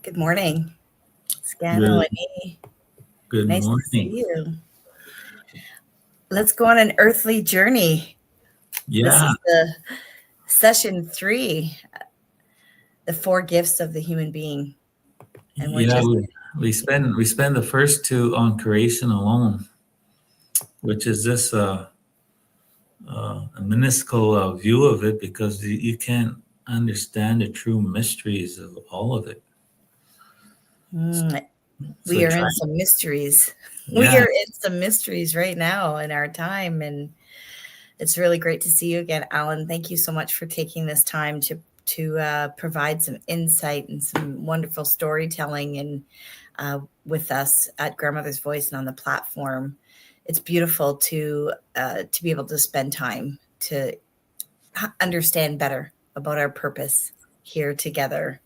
Good morning, Scano Good, and me. good Nice to see morning. you. Let's go on an earthly journey. This Yeah, is the session 3, the 4 gifts of the human being. And we're yeah. just, We spend the first two on creation alone, which is this a minuscule view of it because you can't understand the true mysteries of all of it. mm, So we are try. in some mysteries. We Yeah, are in some mysteries right now in our time. And it's really great to see you again, Alan. Thank you so much for taking this time to provide some insight and some wonderful storytelling and with us at Grandmother's Voice and on the platform. It's beautiful to be able to spend time to understand better about our purpose here together,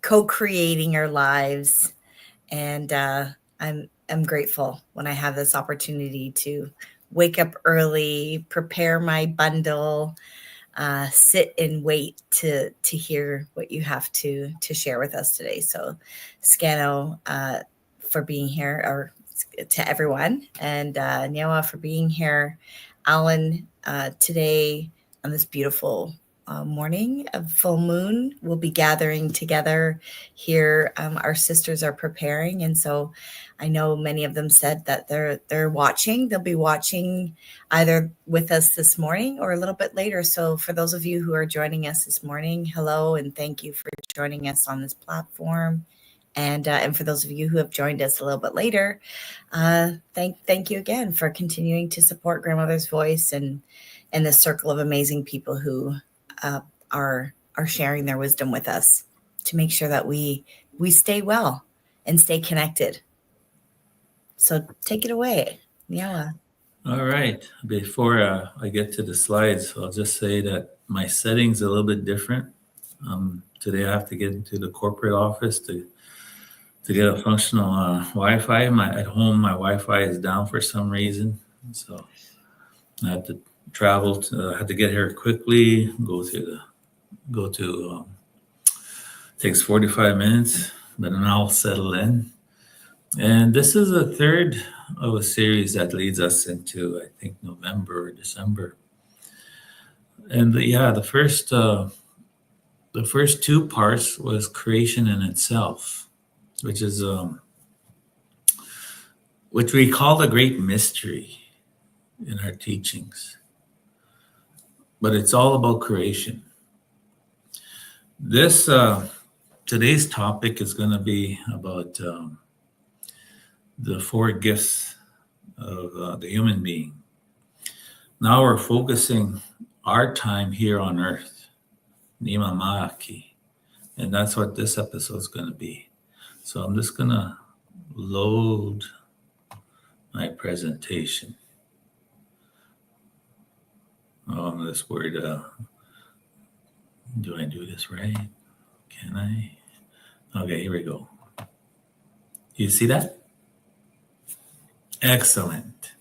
co-creating our lives, and I'm grateful when I have this opportunity to wake up early, prepare my bundle, sit and wait to hear what you have to share with us today. So, Scano, for being here, or to everyone, and Nyawa for being here, Alan, today on this beautiful morning of full moon, we'll be gathering together here. Our sisters are preparing, and so I know many of them said that they're watching. They'll be watching either with us this morning or a little bit later. So, for those of you who are joining us this morning, hello and thank you for joining us on this platform. And for those of you who have joined us a little bit later, thank you again for continuing to support Grandmother's Voice and this circle of amazing people who uh, are sharing their wisdom with us to make sure that we stay well and stay connected. So take it away, Niala. all right. Before I get to the slides, I'll just say that my setting's a little bit different. Today I have to get into the corporate office to get a functional Wi-Fi. At home, my Wi-Fi is down for some reason, so I had to travel. I had to get here quickly. Go to. Takes 45 minutes, but then I'll settle in. And this is the third of a series that leads us into, I think, November or December. And yeah, the first two parts was creation in itself, which is which we call the great mystery in our teachings. But it's all about creation. This today's topic is going to be about the 4 gifts of the human being. Now we're focusing our time here on earth, IZHAADAA Aki, and that's what this episode is going to be. So I'm just going to load my presentation. Oh, this word, do I do this right? Can I? Okay, here we go. You see that? Excellent.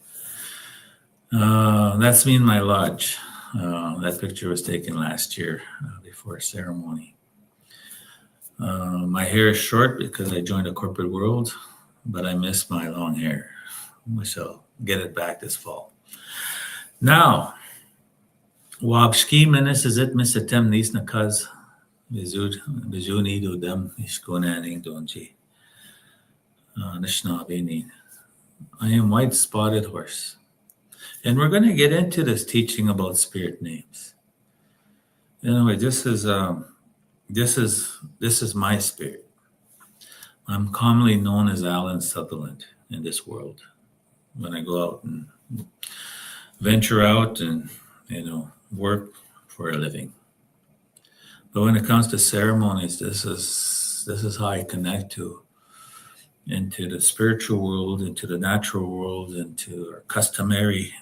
That's me in my lodge. That picture was taken last year before a ceremony. My hair is short because I joined the corporate world, but I miss my long hair. We shall get it back this fall. Now, Waabishki Michtaatim Michtaatim Nisnakaz Bijuni Dudam Ishkonaning Donji Anishinaabe. I am white spotted horse. And we're going to get into this teaching about spirit names. Anyway, this is my spirit. I'm commonly known as Allen Sutherland in this world. When I go out and venture out and work for a living. But when it comes to ceremonies, this is how I connect into the spiritual world, into the natural world, into our customary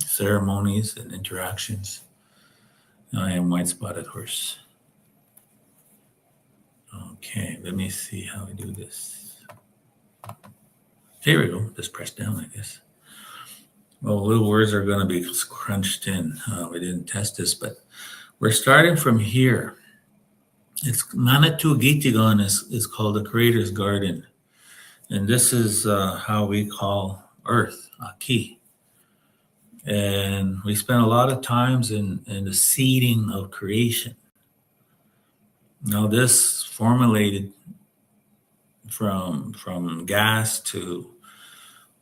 ceremonies and interactions. I am white spotted horse. Okay, let me see how we do this. Here we go. Just press down, I guess. Well, little words are going to be crunched in. We didn't test this, but we're starting from here. It's Manitou Gitigan is called the Creator's Garden. And this is how we call Earth, Aki. And we spend a lot of times in the seeding of creation. Now this formulated from gas to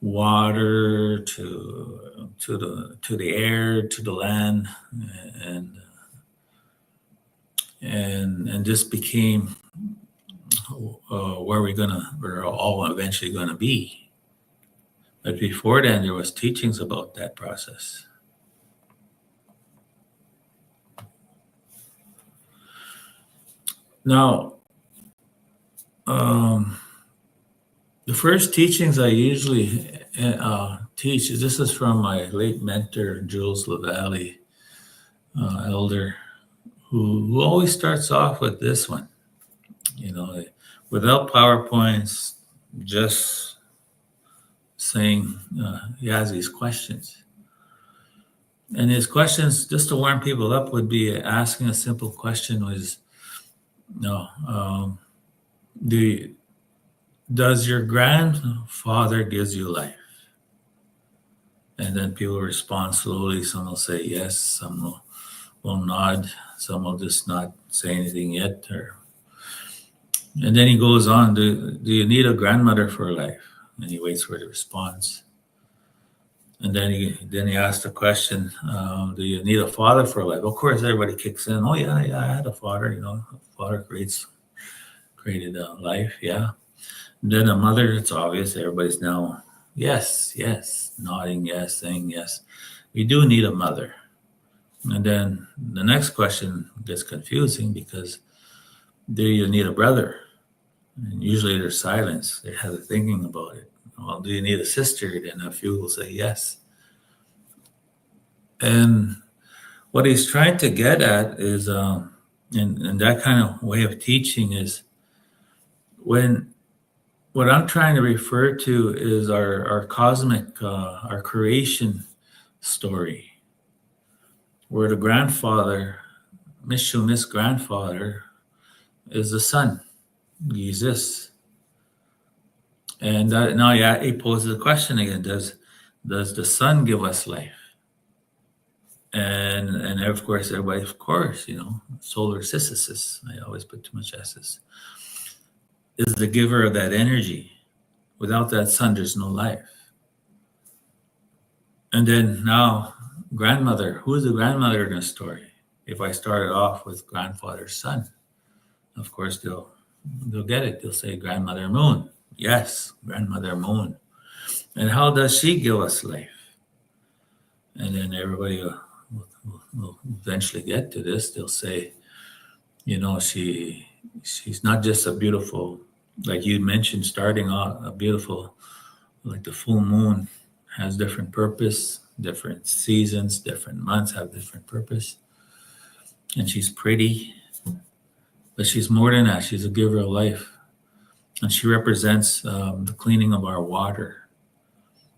water to the air to the land, and this became where we're all eventually gonna be. But before then, there was teachings about that process. Now, the first teachings I usually teach, this is from my late mentor, Jules LaValle, elder, who always starts off with this one, without PowerPoints, just saying, he has these questions. And his questions, just to warm people up, would be asking a simple question was, does your grandfather gives you life? And then people respond slowly. Some will say yes, some will nod, some will just not say anything yet. And then he goes on, do you need a grandmother for life? And he waits for the response. And then he asks the question, do you need a father for life? Of course, everybody kicks in. Oh yeah, I had a father. Father created life. Yeah. And then a mother. It's obvious. Everybody's now yes, nodding yes, saying yes. We do need a mother. And then the next question gets confusing because do you need a brother? And usually there's silence. They have the thinking about it. Well, do you need a sister? Then a few will say yes. And what he's trying to get at is, in that kind of way of teaching is what I'm trying to refer to is our cosmic, our creation story, where the grandfather, Miss grandfather, is the sun, Jesus. And now he poses the question again: Does the sun give us life? And of course, everybody, solar synthesis. I always put too much S's. Is the giver of that energy. Without that sun, there's no life. And then now, grandmother. Who is the grandmother in the story? If I started off with grandfather's son, of course they'll get it. They'll say grandmother moon. Yes, grandmother moon. And how does she give us life? And then everybody will eventually get to this. They'll say, she's not just a beautiful, like you mentioned, starting off, a beautiful, like the full moon has different purpose, different seasons, different months have different purpose. And she's pretty, but she's more than that. She's a giver of life. And she represents the cleaning of our water.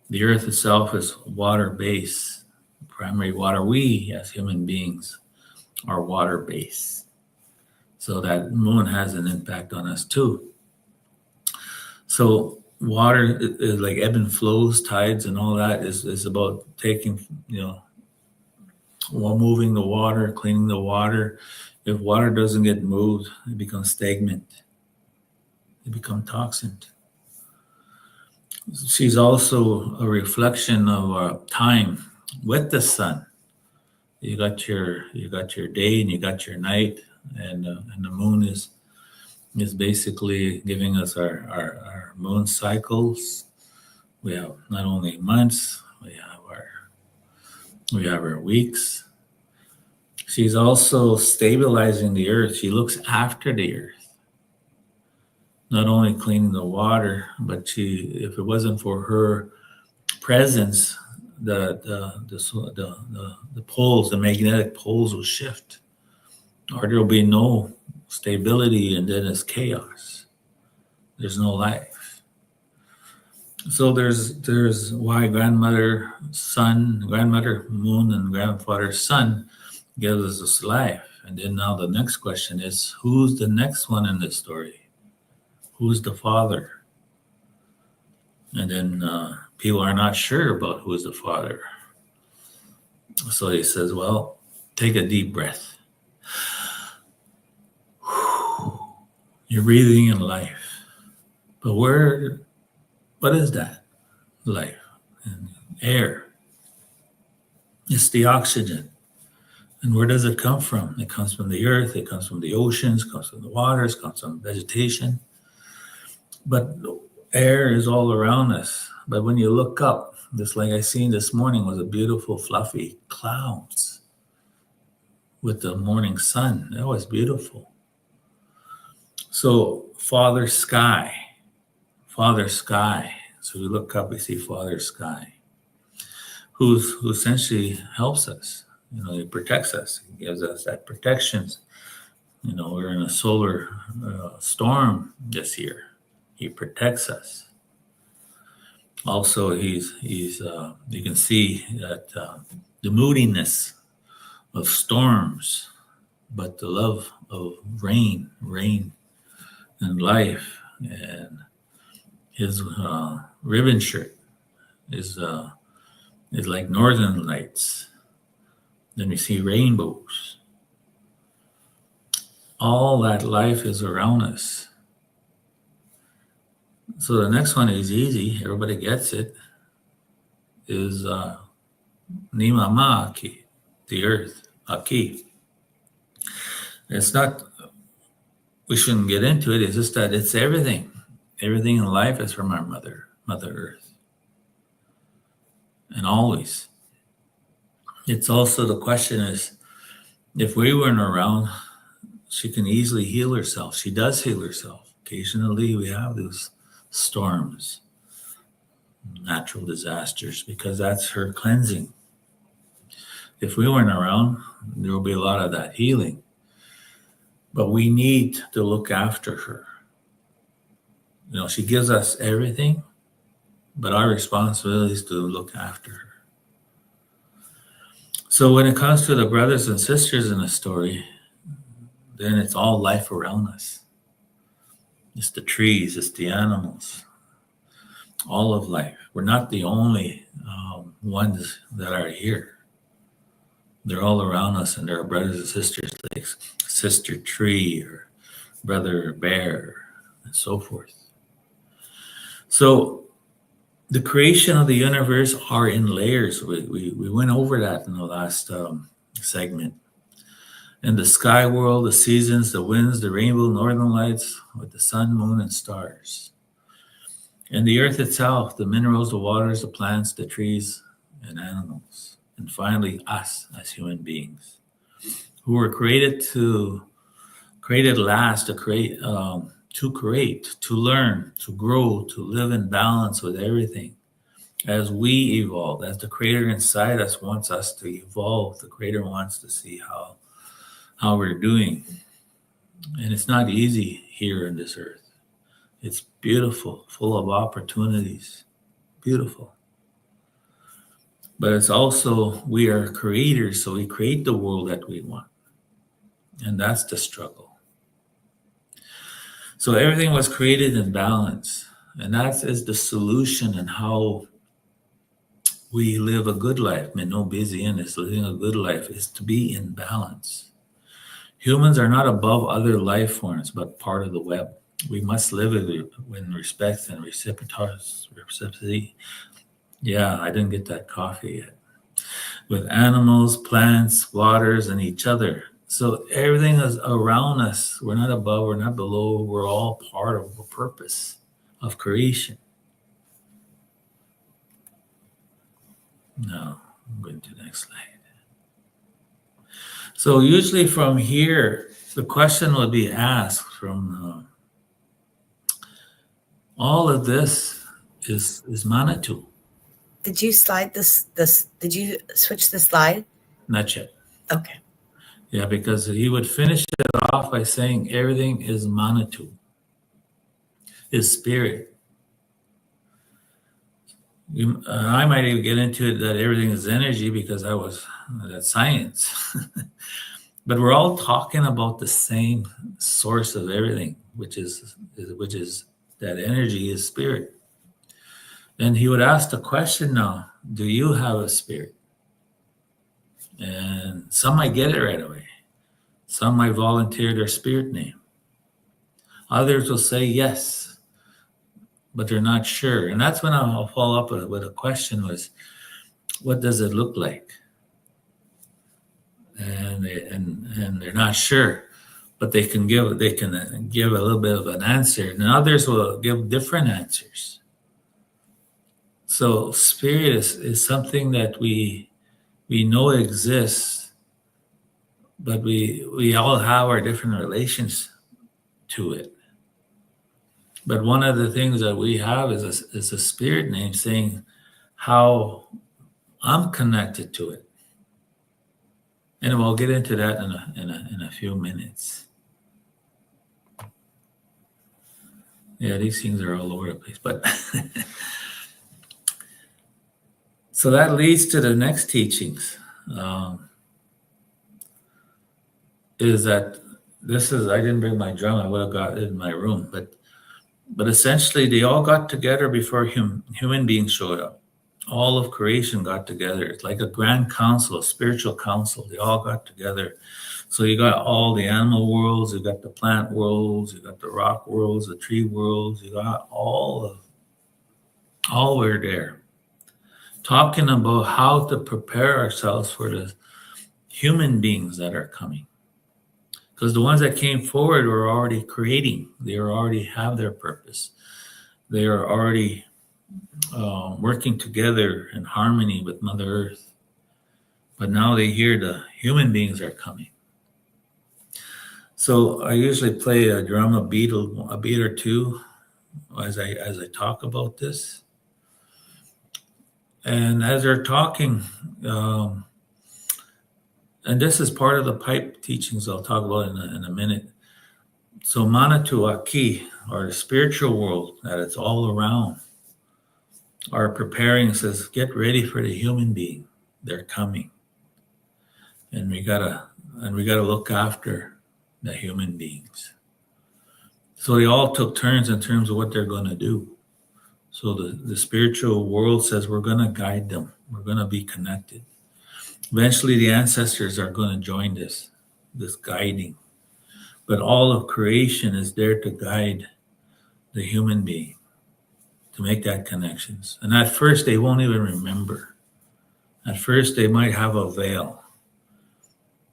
The earth itself is water base, primary water. We, as human beings, are water base. So that moon has an impact on us too. So water is like ebb and flows, tides and all that is about taking, while moving the water, cleaning the water. If water doesn't get moved, it becomes stagnant. It becomes toxin. She's also a reflection of time with the sun. You got your day and you got your night, and the moon is basically giving us our moon cycles. We have not only months, we have our weeks. She's also stabilizing the earth. She looks after the earth. Not only cleaning the water, but if it wasn't for her presence, the poles, the magnetic poles will shift, or there'll be no stability, and then it's chaos. There's no life. So there's why grandmother moon and grandfather sun gives us this life. And then now the next question is, who's the next one in this story? Who's the father? And then people are not sure about who is the father. So he says, well, take a deep breath. You're breathing in life. But what is that? Life. And air. It's the oxygen. And where does it come from? It comes from the earth, it comes from the oceans, it comes from the waters, it comes from vegetation. But air is all around us. But when you look up, just like I seen this morning was a beautiful fluffy clouds with the morning sun. That was beautiful. So Father Sky. So we look up, we see Father Sky, who essentially helps us. He protects us. He gives us that protection. We're in a solar storm this year. He protects us. Also, he's you can see that the moodiness of storms, but the love of rain and life, and his ribbon shirt is like northern lights. Then we see rainbows. All that life is around us. So the next one is easy. Everybody gets it. Is Nimama Aki, the earth, Aki. It's not, we shouldn't get into it. It's just that it's everything. Everything in life is from our Mother Earth. And always. It's also the question is, if we weren't around, she can easily heal herself. She does heal herself. Occasionally we have those storms, natural disasters, because that's her cleansing. If we weren't around, there will be a lot of that healing. But we need to look after her. She gives us everything, but our responsibility is to look after her. So when it comes to the brothers and sisters in the story, then it's all life around us. It's the trees, it's the animals, all of life. We're not the only ones that are here. They're all around us, and there are brothers and sisters, like sister tree or brother bear, and so forth. So the creation of the universe are in layers. We went over that in the last segment. And the sky world, the seasons, the winds, the rainbow, northern lights, with the sun, moon, and stars. And the earth itself, the minerals, the waters, the plants, the trees, and animals. And finally, us as human beings, who were created last, to create, to learn, to grow, to live in balance with everything. As we evolve, as the Creator inside us wants us to evolve, the Creator wants to see how we're doing. And it's not easy here in this earth. It's beautiful, full of opportunities, beautiful. But it's also, we are creators, so we create the world that we want. And that's the struggle. So everything was created in balance. And that is the solution in how we live a good life. No busyness, living a good life is to be in balance. Humans are not above other life forms, but part of the web. We must live in respect and reciprocity. Yeah, I didn't get that coffee yet. With animals, plants, waters, and each other. So everything is around us. We're not above, we're not below. We're all part of a purpose of creation. Now, I'm going to the next slide. So usually from here, the question would be asked from all of this is Manitou. Did you slide this? Did you switch the slide? Not yet. Okay. Yeah, because he would finish it off by saying everything is Manitou, is spirit. I might even get into it that everything is energy because I was at science. But we're all talking about the same source of everything, which is that energy is spirit. And he would ask the question now, do you have a spirit? And some might get it right away. Some might volunteer their spirit name. Others will say yes, but they're not sure. And that's when I'll follow up with a question was, what does it look like? And they're not sure, but they can give a little bit of an answer, and others will give different answers. So spirit is something that we know exists, but we all have our different relations to it. But one of the things that we have is a spirit name saying how I'm connected to it. And we'll get into that in a few minutes. Yeah, these things are all over the place. But so that leads to the next teachings. Is that I didn't bring my drum, I would have got it in my room. But essentially, they all got together before human beings showed up. All of creation got together. It's like a grand council, a spiritual council. They all got together. So you got all the animal worlds, you got the plant worlds, you got the rock worlds, the tree worlds, you got all were there. Talking about how to prepare ourselves for the human beings that are coming. Because the ones that came forward were already creating. They already have their purpose. They are already working together in harmony with Mother Earth. But now they hear the human beings are coming. So I usually play a drum, a beat or two as I talk about this. And as they're talking, and this is part of the pipe teachings I'll talk about in a minute. So Mazinazoot Aki, or the spiritual world that it's all around, are preparing, says, get ready for the human being. They're coming. And we gotta look after the human beings. So they all took turns in terms of what they're gonna do. So the spiritual world says we're gonna guide them. We're gonna be connected. Eventually the ancestors are gonna join this guiding. But all of creation is there to guide the human being, to make that connections. And at first, they won't even remember. At first, they might have a veil,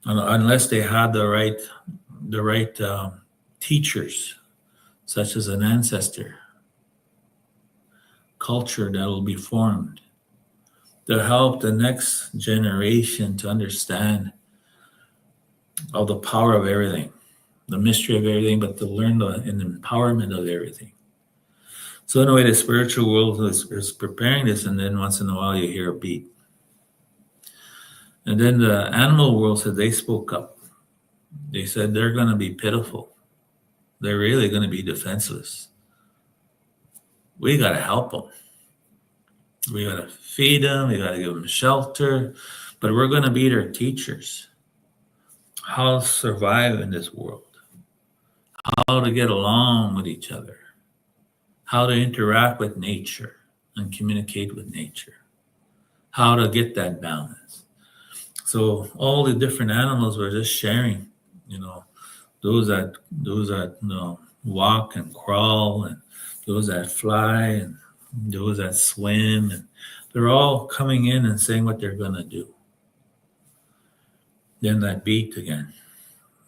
unless they had the right teachers, such as an ancestor, culture that will be formed to help the next generation to understand all the power of everything, the mystery of everything, but to learn the empowerment of everything. So in a way, the spiritual world is preparing this, and then once in a while you hear a beat. And then the animal world said they spoke up. They said they're going to be pitiful. They're really going to be defenseless. We got to help them. We got to feed them. We got to give them shelter. But we're going to be their teachers. How to survive in this world. How to get along with each other. How to interact with nature and communicate with nature. How to get that balance. So all the different animals were just sharing, those that walk and crawl, and those that fly, and those that swim, and they're all coming in and saying what they're going to do. Then that beat again,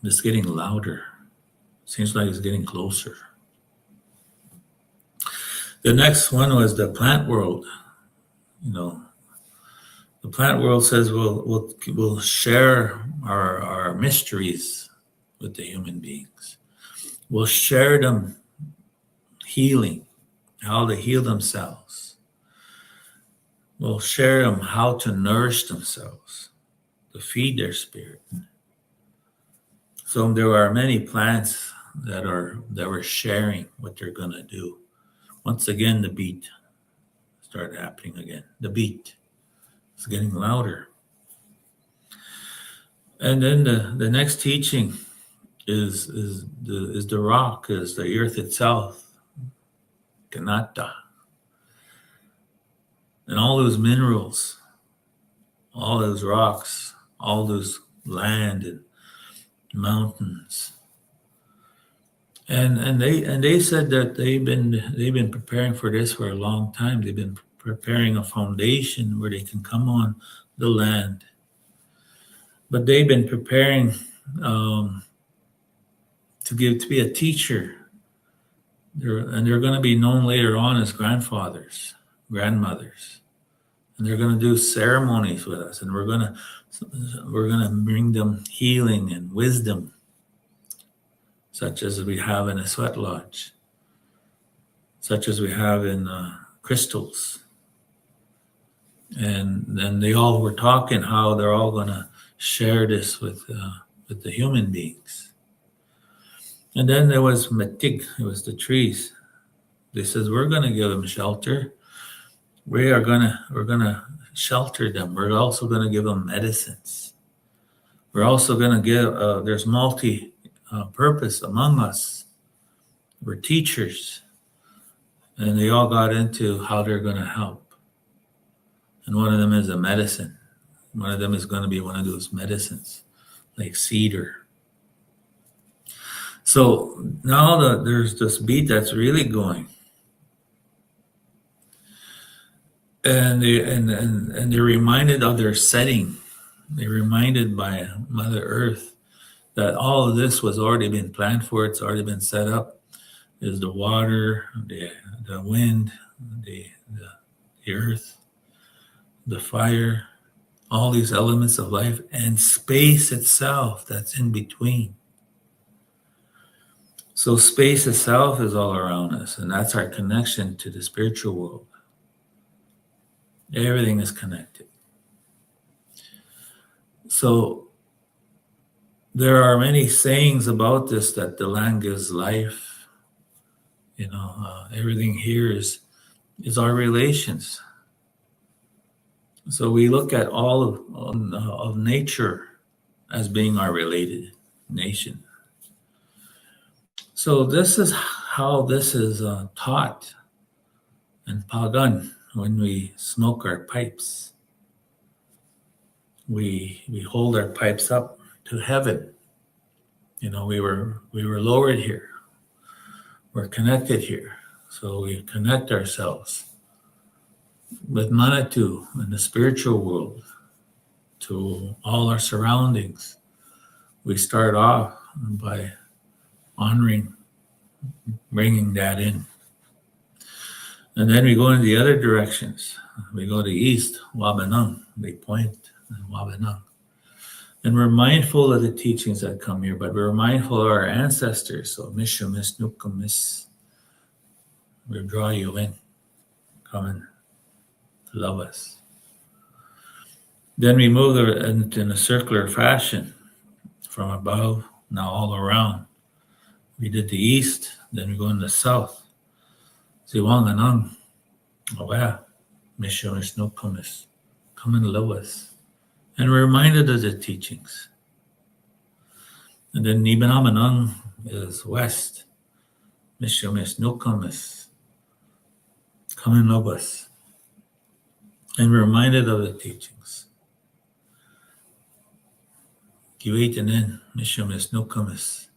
it's getting louder. Seems like it's getting closer. The next one was the plant world. The plant world says we'll share our mysteries with the human beings. We'll share them healing, how to heal themselves. We'll share them how to nourish themselves, to feed their spirit. So there are many plants that were sharing what they're going to do. Once again, the beat is started happening again. The beat is getting louder. And then the next teaching is the rock, is the earth itself, Kanata. And all those minerals, all those rocks, all those land and mountains. And they said that they've been preparing for this for a long time. They've been preparing a foundation where they can come on the land. But they've been preparing to be a teacher. They're going to be known later on as grandfathers, grandmothers, and they're going to do ceremonies with us, and we're going to bring them healing and wisdom, such as we have in a sweat lodge, such as we have in crystals. And then they all were talking how they're all going to share this with the human beings. And then there was Matig, it was the trees. They says, we're going to give them shelter. We're gonna shelter them. We're also going to give them medicines. We're also going to give, there's multi-purpose among us. We're teachers. And they all got into how they're going to help. And one of them is a medicine. One of them is going to be one of those medicines, like cedar. So now there's this beat that's really going. And they're reminded of their setting. They're reminded by Mother Earth that all of this was already been planned for. It's already been set up. There's the water, the wind, the earth, the fire, all these elements of life, and space itself that's in between. So space itself is all around us, and that's our connection to the spiritual world. Everything is connected. So there are many sayings about this, that the land gives life. Everything here is our relations. So we look at all of nature as being our related nation. So this is how this is taught in Pagan. When we smoke our pipes, we hold our pipes up to heaven. We were lowered here. We're connected here. So we connect ourselves with Manitou in the spiritual world to all our surroundings. We start off by honoring, bringing that in. And then we go in the other directions. We go to east, Wabanang. We point in Wabanang. And we're mindful of the teachings that come here, but we're mindful of our ancestors. So, Mishumis, Nukumis, we draw you in. Come and love us. Then we move in a circular fashion from above, now all around. We did the east, then we go in the south. Siwanganang, Awea, Mishumis, Nukumis, come and love us. And we're reminded of the teachings. And then Nibanamanang is west. Mishumis, Nukumis, come and love us. And we're reminded of the teachings. Kiwitanin, Mishumis, Nukumis,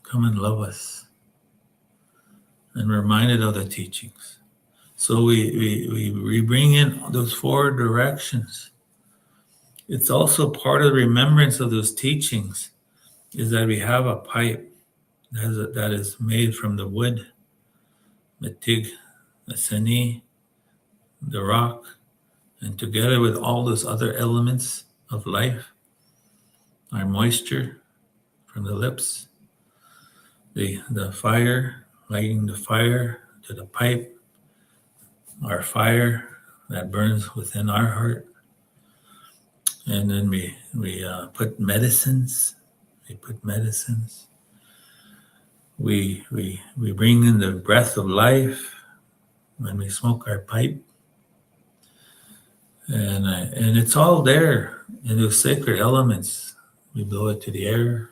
come and love us. And we're reminded of the teachings. So we bring in those four directions. It's also part of the remembrance of those teachings is that we have a pipe that is made from the wood, the tig, the sani, the rock, and together with all those other elements of life, our moisture from the lips, the fire, lighting the fire to the pipe, our fire that burns within our heart. And then we put medicines. We put medicines. We bring in the breath of life. when we smoke our pipe. And it's all there in those sacred elements. We blow it to the air.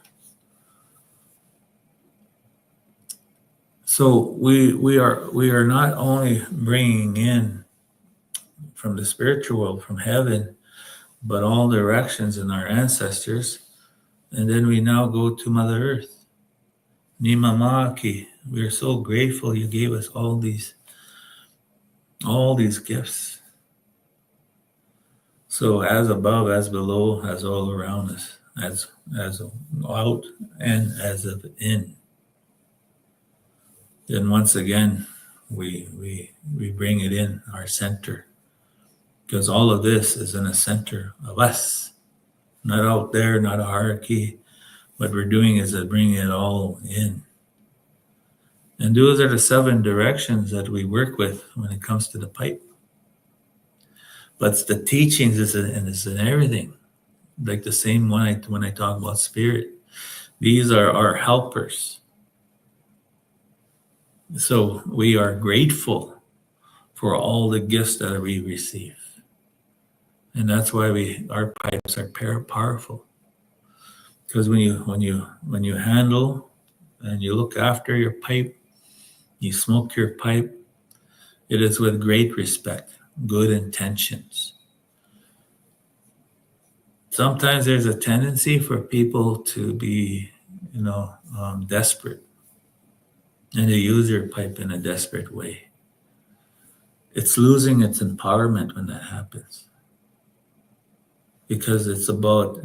So we are not only bringing in from the spiritual world, from heaven, but all directions in our ancestors. And then we now go to Mother Earth. Inishinaabek Aki, we are so grateful you gave us all these gifts. So as above, as below, as all around us, as out and as of in. Then once again, we bring it in our center, because all of this is in the center of us, not out there, not a hierarchy. What we're doing is bringing it all in. And those are the 7 directions that we work with when it comes to the pipe. But the teachings is in everything. Like the same one when I talk about spirit. These are our helpers. So we are grateful for all the gifts that we receive. And that's why our pipes are powerful. Because when you handle and you look after your pipe, you smoke your pipe, it is with great respect, good intentions. Sometimes there's a tendency for people to be, desperate, and they use their pipe in a desperate way. It's losing its empowerment when that happens, because it's about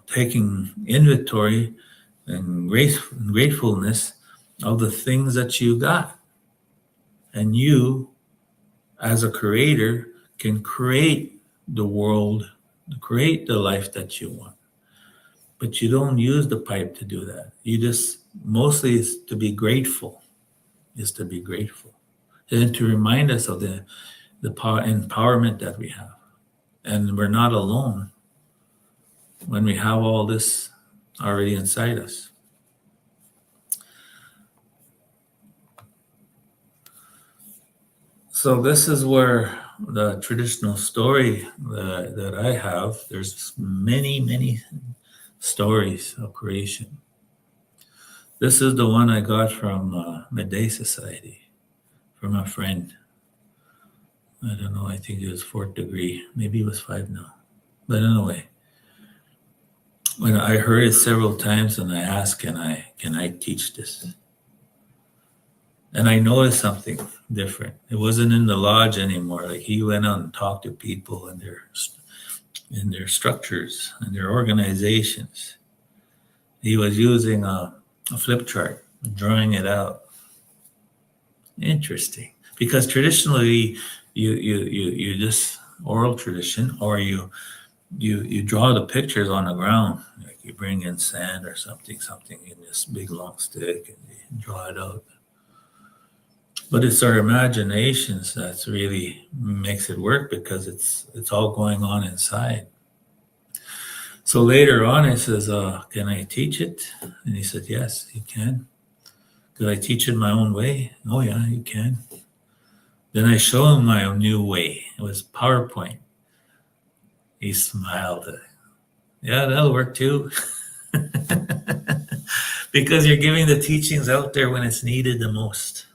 taking inventory and gratefulness of the things that you got, and you, as a creator, can create the world, create the life that you want. But you don't use the pipe to do that. You just, mostly is to be grateful, and to remind us of the power, empowerment that we have. And we're not alone when we have all this already inside us. So this is where the traditional story that I have, there's many, many stories of creation. This is the one I got from Midday Society, from a friend. I don't know, I think it was 4th degree. Maybe it was 5 now. But anyway, when I heard it several times and I asked, can I teach this? And I noticed something different. It wasn't in the lodge anymore. Like, he went out and talked to people in their structures and their organizations. He was using a flip chart, drawing it out. Interesting, because traditionally you just oral tradition, or you draw the pictures on the ground. Like, you bring in sand or something in this big long stick and you draw it out. But it's our imaginations that really makes it work, because it's all going on inside. So later on, I says, can I teach it? And he said, yes, you can. Could I teach it my own way? Oh yeah, you can. Then I show him my own new way. It was PowerPoint. He smiled. Yeah, that'll work too. Because you're giving the teachings out there when it's needed the most.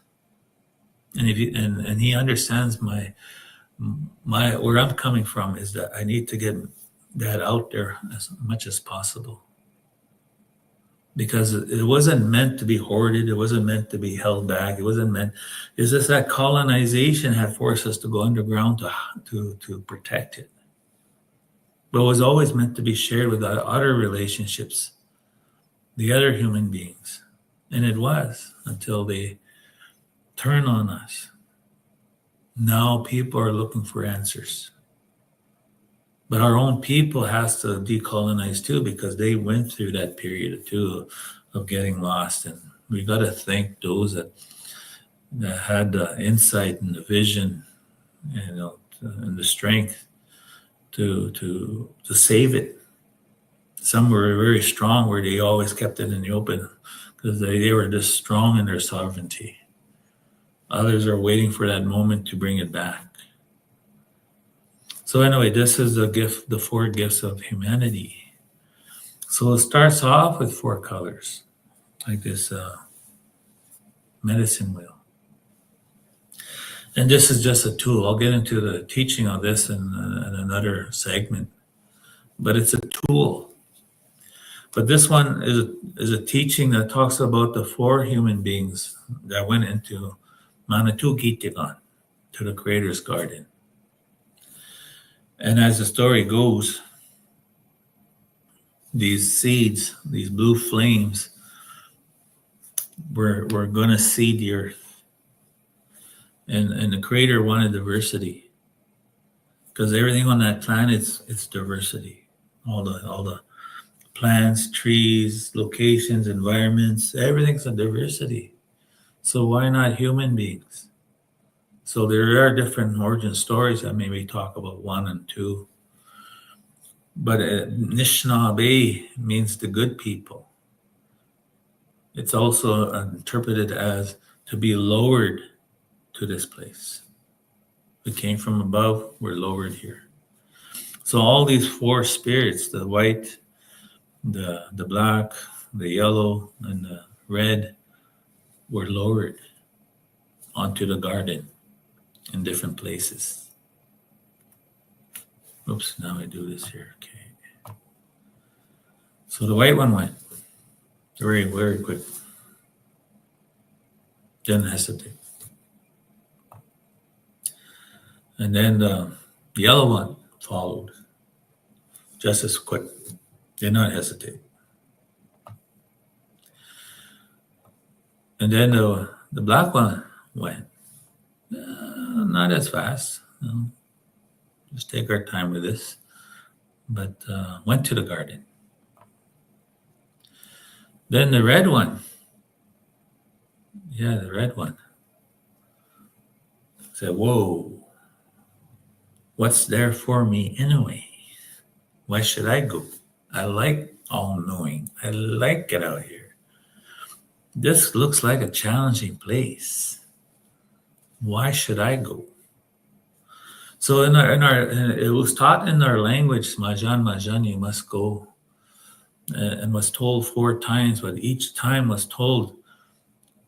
And and he understands my where I'm coming from, is that I need to get that out there as much as possible, because it wasn't meant to be hoarded. It wasn't meant to be held back. It wasn't meant. It's just that colonization had forced us to go underground to protect it. But it was always meant to be shared with the other relationships, the other human beings, and it was, until they turn on us. Now people are looking for answers. But our own people has to decolonize too, because they went through that period too of getting lost. And we got to thank those that had the insight and the vision, and the strength to save it. Some were very strong, where they always kept it in the open, because they were just strong in their sovereignty. Others are waiting for that moment to bring it back. So anyway, this is the gift, the 4 gifts of humanity. So it starts off with 4 colors, like this medicine wheel. And this is just a tool. I'll get into the teaching of this in another segment. But it's a tool. But this one is a teaching that talks about the 4 human beings that went into Manitou Gitigan, to the Creator's garden. And as the story goes, these seeds, these blue flames, were going to seed the earth. And the Creator wanted diversity, because everything on that planet, it's diversity. All the plants, trees, locations, environments, everything's a diversity. So why not human beings? So there are different origin stories that maybe talk about 1 and 2. But Anishinaabe means the good people. It's also interpreted as to be lowered to this place. We came from above, we're lowered here. So all these 4 spirits, the white, the black, the yellow, and the red, were lowered onto the garden in different places. Oops, now I do this here. Okay. So the white one went very, very quick. Didn't hesitate. And then the yellow one followed just as quick. Did not hesitate. And then the black one went. Not as fast. No. Just take our time with this. But went to the garden. Then the red one. Yeah, the red one. Said, whoa. What's there for me anyway? Why should I go? I like all-knowing. I like it out here. This looks like a challenging place. Why should I go? So it was taught in our language, Majan, you must go, and was told 4 times, but each time was told,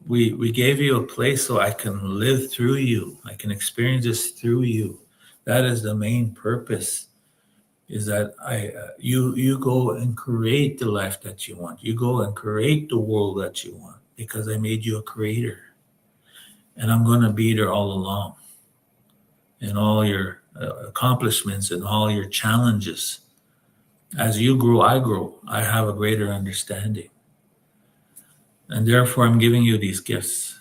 we gave you a place so I can live through you. I can experience this through you. That is the main purpose, is that you go and create the life that you want. You go and create the world that you want, because I made you a creator. And I'm going to be there all along. And all your accomplishments and all your challenges. As you grow, I grow. I have a greater understanding. And therefore, I'm giving you these gifts.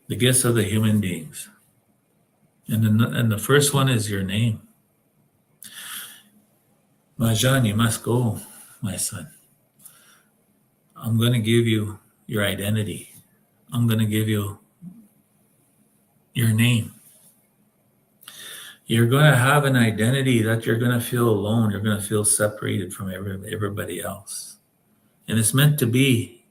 The gifts of the human beings. And the first one is your name. Majan, you must go, my son. I'm going to give you your identity. I'm going to give you your name. You're going to have an identity that you're going to feel alone. You're going to feel separated from everybody else. And it's meant to be.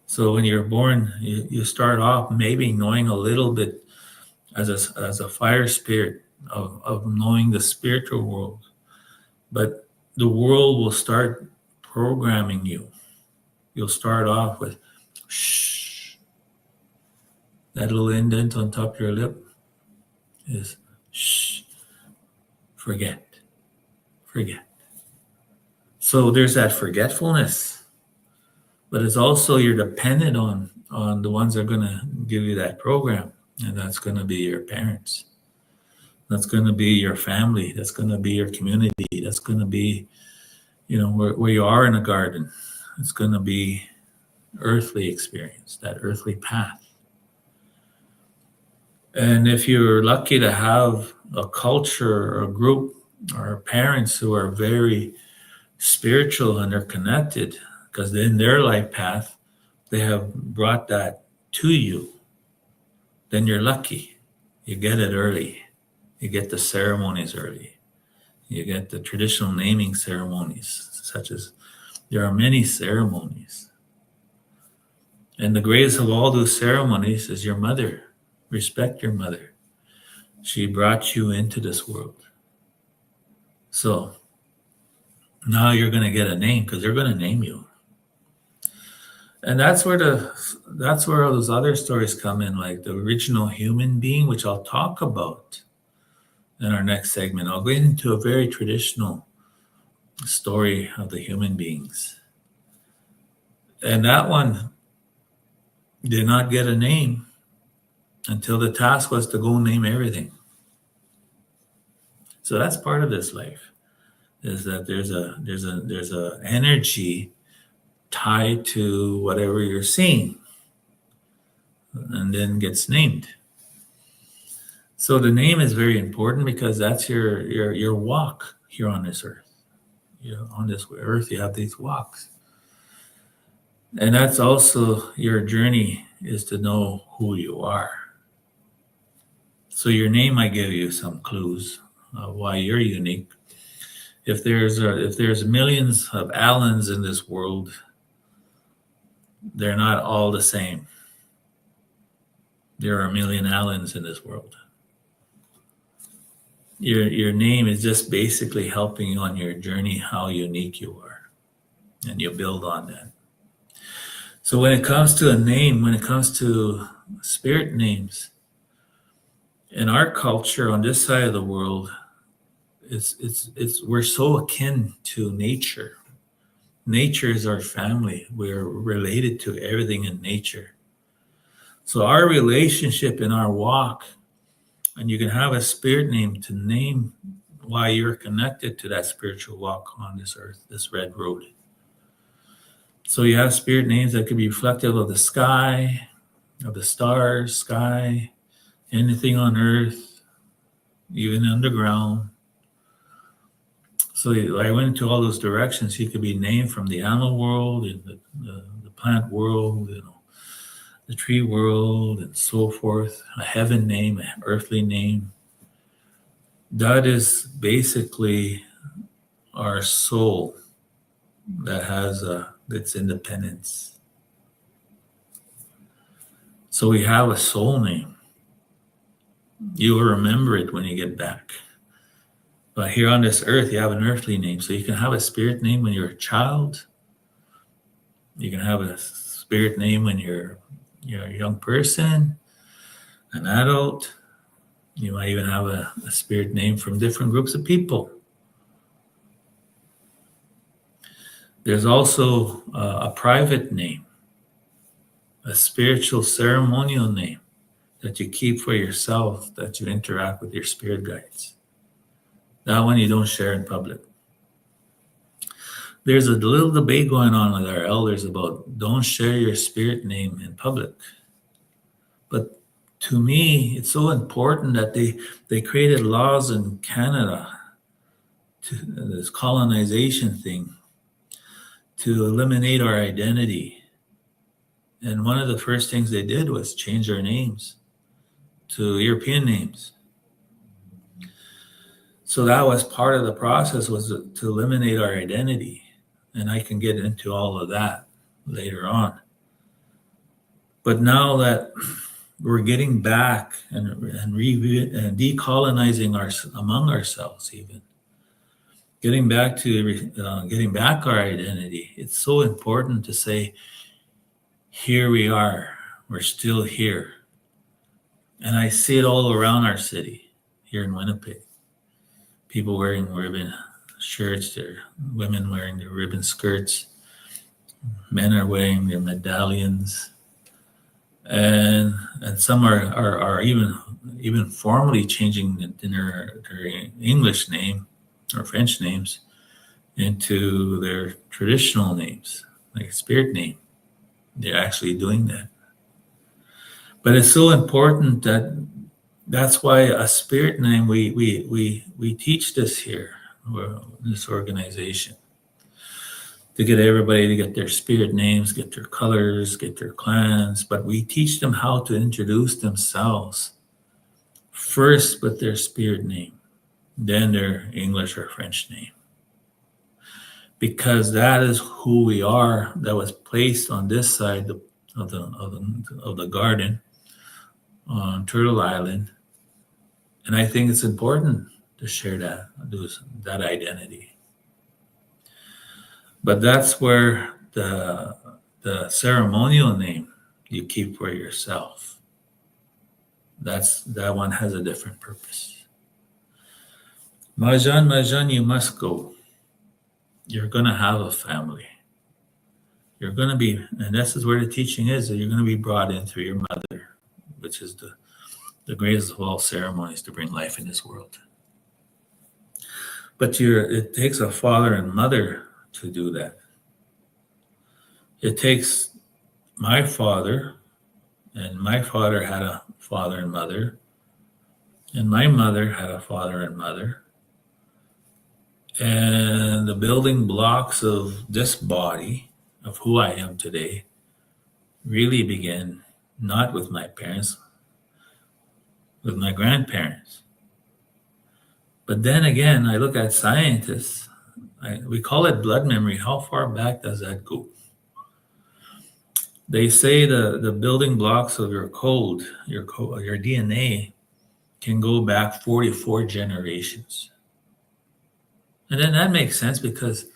So when you're born, you start off maybe knowing a little bit as a fire spirit of knowing the spiritual world. But the world will start programming you. You'll start off with shh. That little indent on top of your lip is shh. Forget. So there's that forgetfulness. But it's also you're dependent on the ones that are going to give you that program. And that's going to be your parents. That's going to be your family. That's going to be your community. That's going to be, where you are in a garden. It's going to be earthly experience, that earthly path. And if you're lucky to have a culture or a group or parents who are very spiritual and they're connected, because in their life path, they have brought that to you, then you're lucky. You get it early. You get the ceremonies early. You get the traditional naming ceremonies, such as there are many ceremonies. And the greatest of all those ceremonies is your mother. Respect your mother. She brought you into this world. So now you're going to get a name because they're going to name you. And that's where all those other stories come in, like the original human being, which I'll talk about in our next segment. I'll go into a very traditional story of the human beings. And that one did not get a name until the task was to go name everything. So that's part of this life, is that there's a energy tied to whatever you're seeing, and then gets named. So the name is very important because that's your walk here on this earth. On this earth, you have these walks. And that's also your journey, is to know who you are. So your name might give you some clues of why you're unique. If there's millions of Allens in this world, they're not all the same. There are a million Allens in this world. Your name is just basically helping you on your journey, how unique you are, and you build on that. So when it comes to a name, when it comes to spirit names, in our culture on this side of the world, we're so akin to nature. Nature is our family. We're related to everything in nature. So our relationship in our walk, and you can have a spirit name to name why you're connected to that spiritual walk on this earth, this red road. So you have spirit names that could be reflective of the sky, of the stars, sky, anything on earth, even underground. So I went into all those directions. He could be named from the animal world, and the plant world, the tree world, and so forth. A heaven name, an earthly name. That is basically our soul that has its independence. So we have a soul name. You will remember it when you get back. But here on this earth, you have an earthly name. So you can have a spirit name when you're a child. You can have a spirit name when you're a young person, an adult. You might even have a spirit name from different groups of people. There's also a private name, a spiritual ceremonial name that you keep for yourself, that you interact with your spirit guides. That one you don't share in public. There's a little debate going on with our elders about don't share your spirit name in public. But to me, it's so important that they created laws in Canada, this colonization thing, to eliminate our identity. And one of the first things they did was change our names to European names. So that was part of the process, was to eliminate our identity. And I can get into all of that later on. But now that we're getting back and decolonizing among ourselves, even getting back our identity, it's so important to say, here we are, we're still here. And I see it all around our city here in Winnipeg. People wearing ribbon shirts, women wearing their ribbon skirts, men are wearing their medallions, and some are even formally changing their English name or French names into their traditional names, like a spirit name. They're actually doing that. But it's so important that's why a spirit name, we teach this here, this organization, to get everybody to get their spirit names, get their colors, get their clans, but we teach them how to introduce themselves first with their spirit name, then their English or French name. Because that is who we are, that was placed on this side of the garden on Turtle Island, and I think it's important to share that identity. But that's where the ceremonial name you keep for yourself. That one has a different purpose. Majan, you must go. You're gonna have a family. You're gonna be, and this is where the teaching is, that you're gonna be brought in through your mother, which is the greatest of all ceremonies to bring life in this world. But it takes a father and mother to do that. It takes my father, and my father had a father and mother, and my mother had a father and mother. And the building blocks of this body, of who I am today, really began not with my parents, with my grandparents. But then again, I look at scientists, we call it blood memory. How far back does that go? They say the building blocks of your code, your DNA, can go back 44 generations. And then that makes sense, because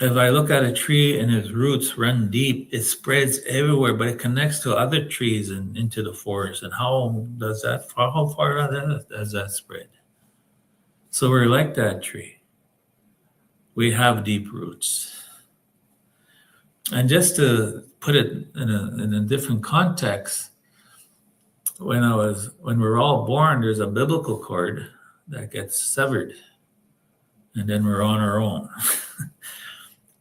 if I look at a tree and its roots run deep, it spreads everywhere, but it connects to other trees and into the forest. And how far does that spread? So we're like that tree. We have deep roots. And just to put it in a different context, when we're all born, there's a biblical cord that gets severed, and then we're on our own.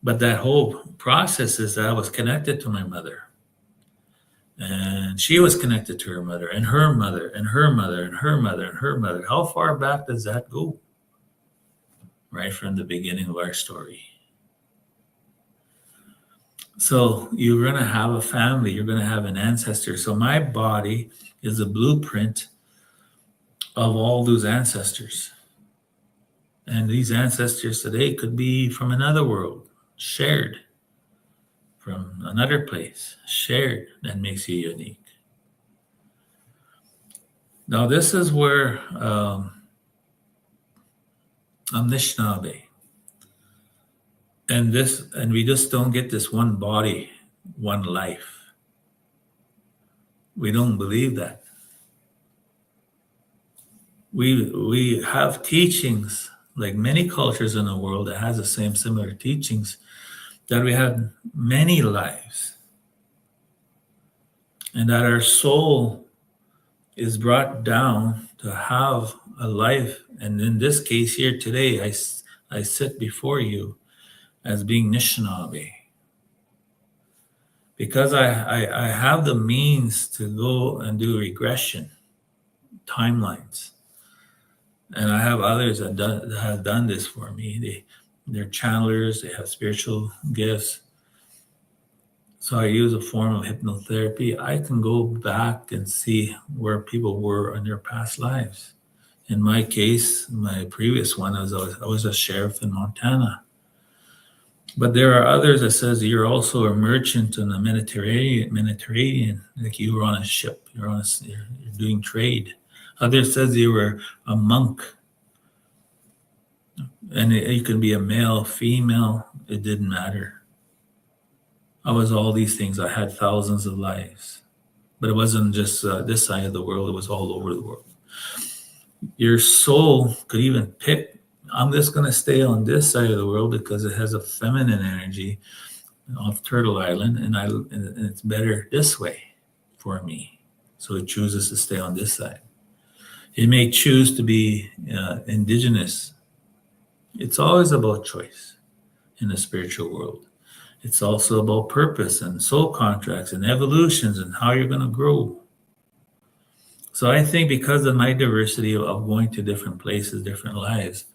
But that whole process is that I was connected to my mother, and she was connected to her mother, and her mother, and her mother, and her mother, and her mother. How far back does that go? Right from the beginning of our story. So you're going to have a family, you're going to have an ancestor. So my body is a blueprint of all those ancestors. And these ancestors today could be from another world, shared, from another place, shared. That makes you unique. Now this is where Anishinaabe. And we just don't get this one body, one life. We don't believe that. We have teachings, like many cultures in the world that has the same similar teachings, that we have many lives, and that our soul is brought down to have a life. And in this case here today, I sit before you as being Anishinaabe, because I have the means to go and do regression timelines, and I have others that have done this for me. They're channelers, they have spiritual gifts. So I use a form of hypnotherapy. I can go back and see where people were in their past lives. In my case, my previous one, I was a sheriff in Montana. But there are others that says you're also a merchant in the Mediterranean, like you were on a ship, you're doing trade. Others says you were a monk, and you can be a male, female, it didn't matter. I was all these things. I had thousands of lives, but it wasn't just this side of the world, it was all over the world. Your soul could even pick, I'm just going to stay on this side of the world because it has a feminine energy off Turtle Island, and it's better this way for me. So it chooses to stay on this side. It may choose to be indigenous. It's always about choice in the spiritual world. It's also about purpose and soul contracts and evolutions and how you're going to grow. So I think because of my diversity of going to different places, different lives,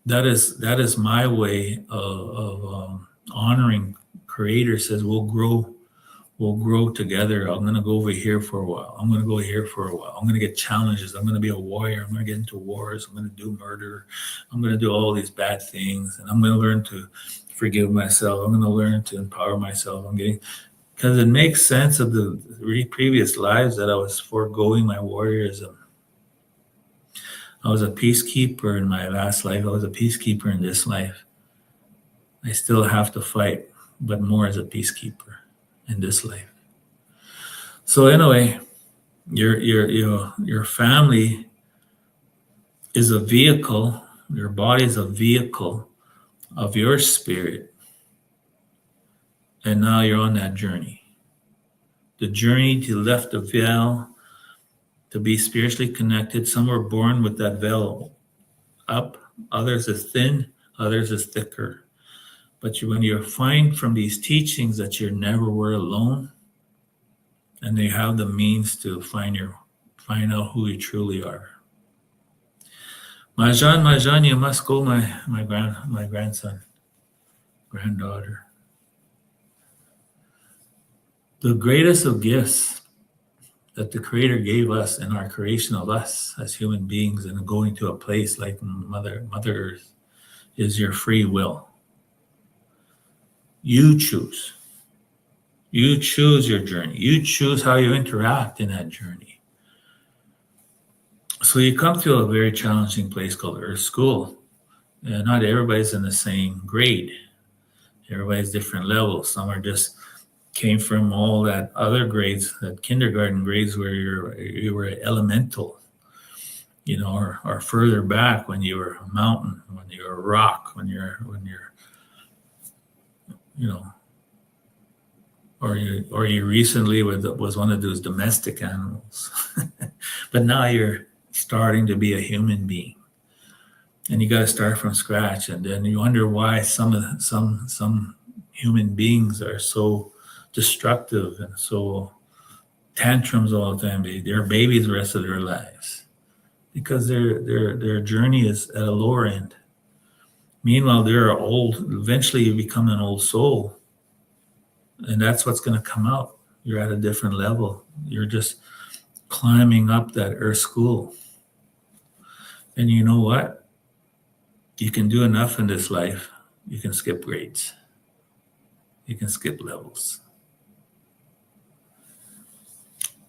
that is my way of honoring Creator. Says we'll grow We'll grow together. I'm going to go over here for a while. I'm going to go here for a while. I'm going to get challenges. I'm going to be a warrior. I'm going to get into wars. I'm going to do murder. I'm going to do all these bad things. And I'm going to learn to forgive myself. I'm going to learn to empower myself. Because it makes sense of the previous lives that I was foregoing my warriorism. I was a peacekeeper in my last life. I was a peacekeeper in this life. I still have to fight, but more as a peacekeeper in this life. So anyway, your family is a vehicle. Your body is a vehicle of your spirit. And now you're on that journey. The journey to lift the veil, to be spiritually connected. Some were born with that veil up. Others is thin. Others is thicker. But when you find from these teachings that you never were alone, and you have the means to find out who you truly are. Majan, you must go, my grandson, granddaughter. The greatest of gifts that the Creator gave us in our creation of us as human beings and going to a place like Mother Earth is your free will. You choose. You choose your journey. You choose how you interact in that journey. So you come to a very challenging place called Earth School. And not everybody's in the same grade. Everybody's different levels. Some are just came from all that other grades, that kindergarten grades where you were elemental, or further back when you were a mountain, when you were a rock, when you're or you recently was one of those domestic animals, but now you're starting to be a human being, and you got to start from scratch. And then you wonder why some human beings are so destructive and so tantrums all the time. They're babies the rest of their lives because their journey is at a lower end. Meanwhile, they're old. Eventually, you become an old soul. And that's what's going to come out. You're at a different level. You're just climbing up that Earth School. And you know what? You can do enough in this life. You can skip grades. You can skip levels.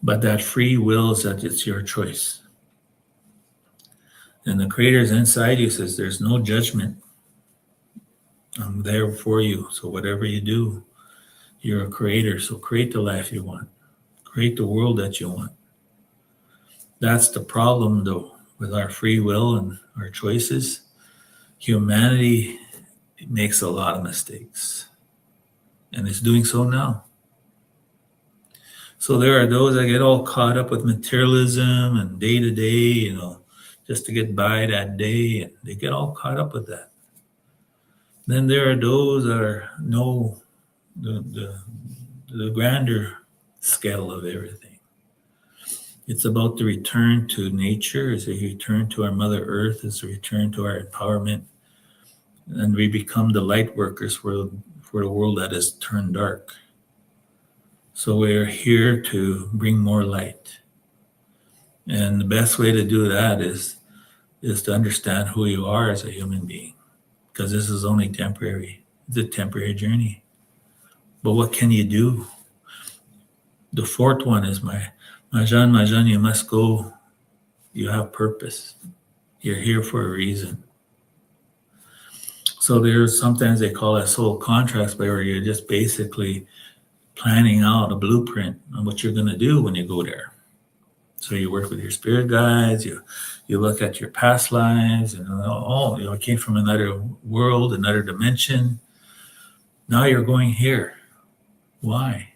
But that free will is that it's your choice. And the Creator's inside you says, there's no judgment. I'm there for you. So whatever you do, you're a creator, so create the life you want. Create the world that you want. That's the problem, though, with our free will and our choices. Humanity makes a lot of mistakes, and it's doing so now. So there are those that get all caught up with materialism and day to day, just to get by that day, and they get all caught up with that. Then there are those that know the grander scale of everything. It's about the return to nature, it's a return to our Mother Earth, it's a return to our empowerment, and we become the light workers for the world that is turned dark. So we're here to bring more light. And the best way to do that is to understand who you are as a human being, because this is only temporary. It's a temporary journey. But what can you do? The fourth one is Majan, you must go. You have purpose. You're here for a reason. So there's sometimes they call it soul contracts, where you're just basically planning out a blueprint on what you're going to do when you go there. So you work with your spirit guides, you look at your past lives, and I came from another world, another dimension. Now you're going here. Why?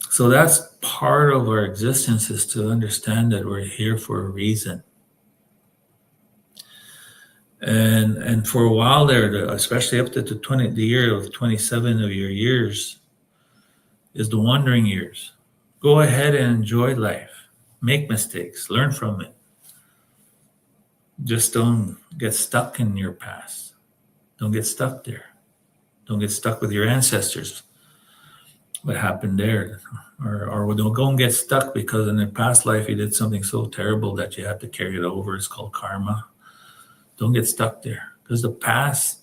So that's part of our existence, is to understand that we're here for a reason. And for a while there, especially up to the year of 27 of your years, is the wandering years. Go ahead and enjoy life. Make mistakes. Learn from it. Just don't get stuck in your past. Don't get stuck there. Don't get stuck with your ancestors. what happened there. Or don't go and get stuck because in the past life you did something so terrible that you have to carry it over. It's called karma. Don't get stuck there because the past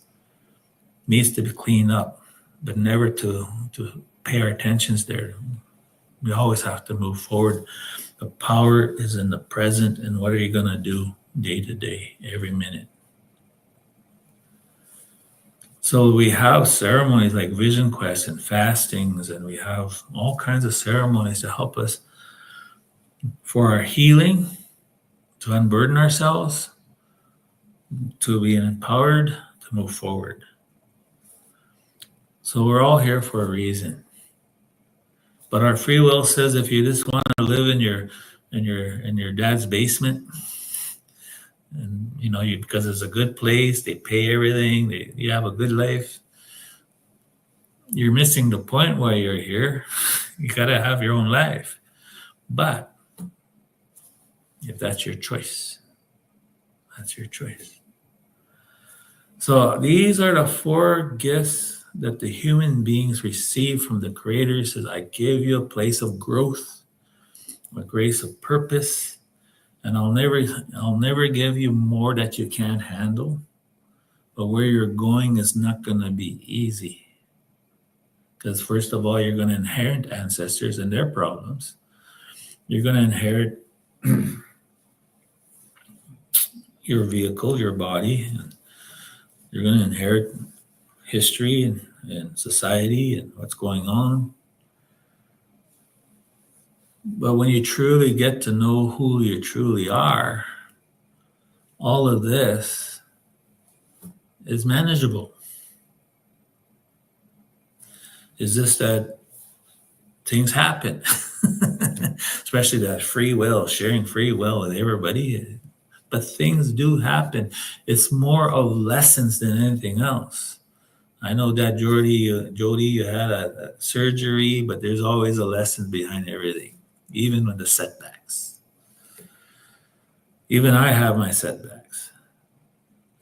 needs to be cleaned up, but never to pay our attentions there. We always have to move forward. The power is in the present, and what are you going to do day to day, every minute? So we have ceremonies like vision quests and fastings, and we have all kinds of ceremonies to help us for our healing, to unburden ourselves, to be empowered, to move forward. So we're all here for a reason. But our free will says if you just want to live in your dad's basement, and because it's a good place, they pay everything, you have a good life, you're missing the point why you're here. You gotta have your own life. But if that's your choice, that's your choice. So these are the 4 gifts that the human beings receive from the Creator. He says, I give you a place of growth, a grace of purpose, and I'll never give you more that you can't handle. But where you're going is not going to be easy. Because first of all, you're going to inherit ancestors and their problems. You're going to inherit your vehicle, your body. You're going to inherit history and society and what's going on. But when you truly get to know who you truly are, all of this is manageable. It's just that things happen, especially that free will, sharing free will with everybody. But things do happen. It's more of lessons than anything else. I know that Jody, you had a surgery, but there's always a lesson behind everything, even with the setbacks. Even I have my setbacks.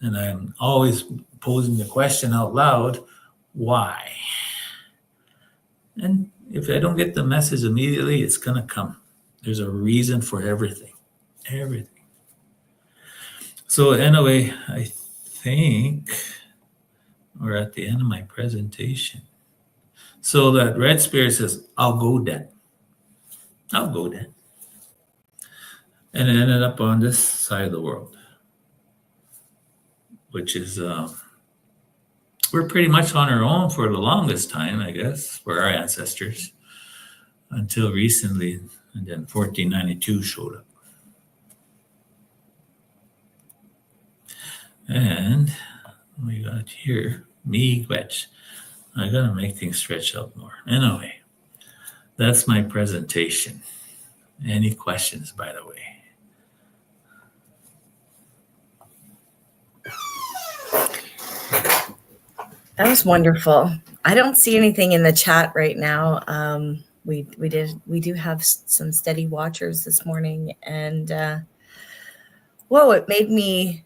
And I'm always posing the question out loud, why? And if I don't get the message immediately, it's going to come. There's a reason for everything. Everything. So anyway, I think we're at the end of my presentation. So that red spirit says, I'll go then. I'll go then. And it ended up on this side of the world, which is, we're pretty much on our own for the longest time, I guess, for our ancestors, until recently. And then 1492 showed up. And we got here, me, Gwetch. I gotta make things stretch out more. Anyway, that's my presentation. Any questions, by the way? That was wonderful. I don't see anything in the chat right now. We do have some steady watchers this morning, and it made me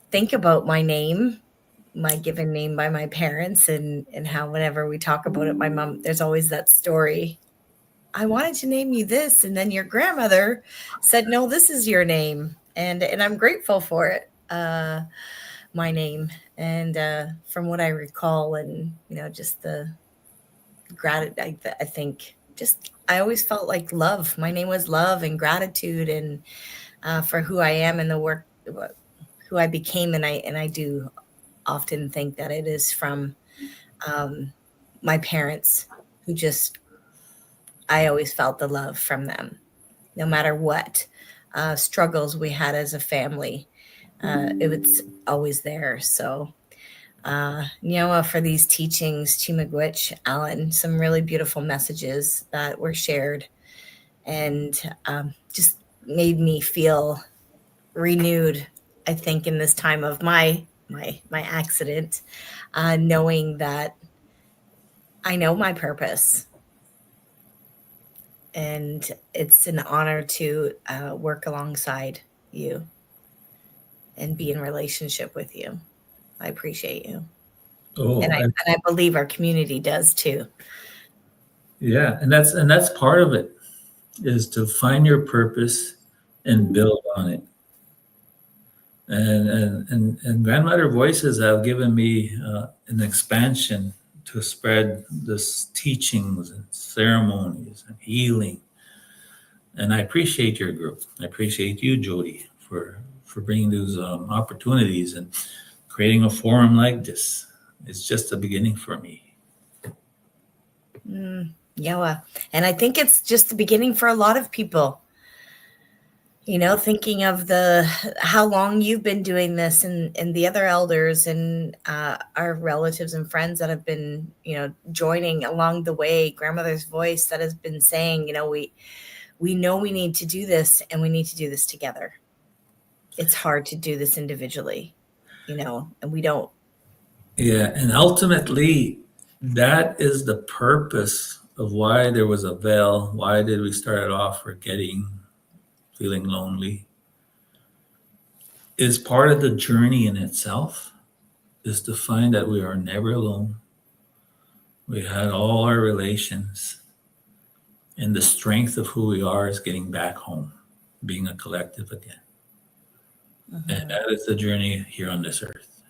think about my name, my given name by my parents, and how whenever we talk about it, my mom, there's always that story. I wanted to name you this, and then your grandmother said, no, this is your name, and I'm grateful for it, my name. And from what I recall, and just the gratitude, I think just I always felt like love. My name was love and gratitude, and for who I am and the work, who I became, and I do often think that it is from my parents, who just, I always felt the love from them, no matter what struggles we had as a family. It was always there. So Nyoa, for these teachings, Chimagwich, Allen, some really beautiful messages that were shared, and just made me feel renewed, I think, in this time of my accident, knowing that I know my purpose. And it's an honor to work alongside you and be in relationship with you. I appreciate you. Oh, and I believe our community does too. Yeah, and that's part of it, is to find your purpose and build on it. And grandmother voices have given me an expansion to spread this teachings and ceremonies and healing. And I appreciate your group. I appreciate you, Jody, for bringing those opportunities and creating a forum like this. It's just a beginning for me. Yeah, and I think it's just the beginning for a lot of people. You know, thinking of how long you've been doing this, and the other elders and our relatives and friends that have been, you know, joining along the way. Grandmother's voice that has been saying, you know, we know we need to do this, and we need to do this together. It's hard to do this individually, you know, and we don't. Yeah, and ultimately, that is the purpose of why there was a veil. Why did we start it off feeling lonely? Is part of the journey in itself is to find that we are never alone. We had all our relations, and the strength of who we are is getting back home, being a collective again. And that is the journey here on this earth.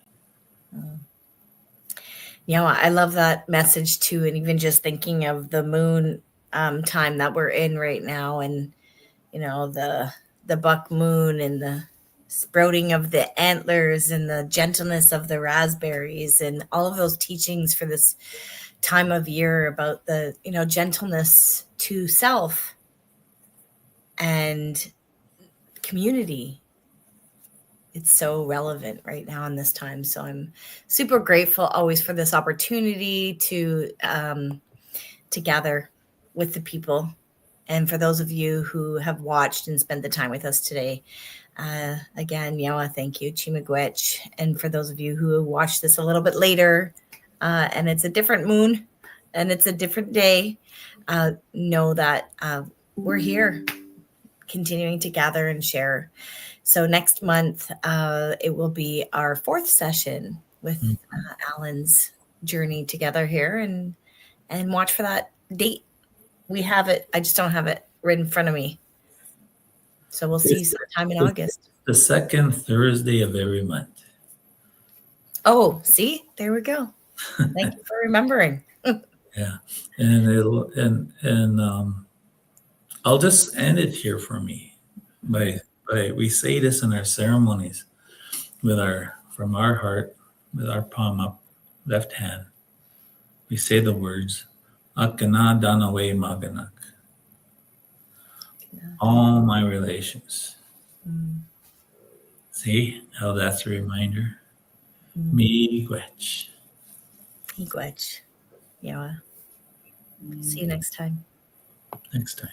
Yeah, I love that message too. And even just thinking of the moon time that we're in right now, and, you know, the buck moon and the sprouting of the antlers and the gentleness of the raspberries and all of those teachings for this time of year about the, you know, gentleness to self and community. It's so relevant right now in this time. So I'm super grateful always for this opportunity to gather with the people. And for those of you who have watched and spent the time with us today, again, Yawa, thank you, Chimagwech. And for those of you who watched this a little bit later, and it's a different moon and it's a different day, know that we're here continuing to gather and share. So next month, it will be our 4th session with Allen's journey together here, and watch for that date. We have it. I just don't have it right in front of me. So we'll see you sometime in August. The 2nd Thursday of every month. Oh, see, there we go. Thank you for remembering. Yeah, and I'll just end it here for me by we say this in our ceremonies from our heart, with our palm up, left hand. We say the words, Akana Danawe Maganak. All my relations. See how that's a reminder? Miigwech. Miigwech. Yeah. See you next time. Next time.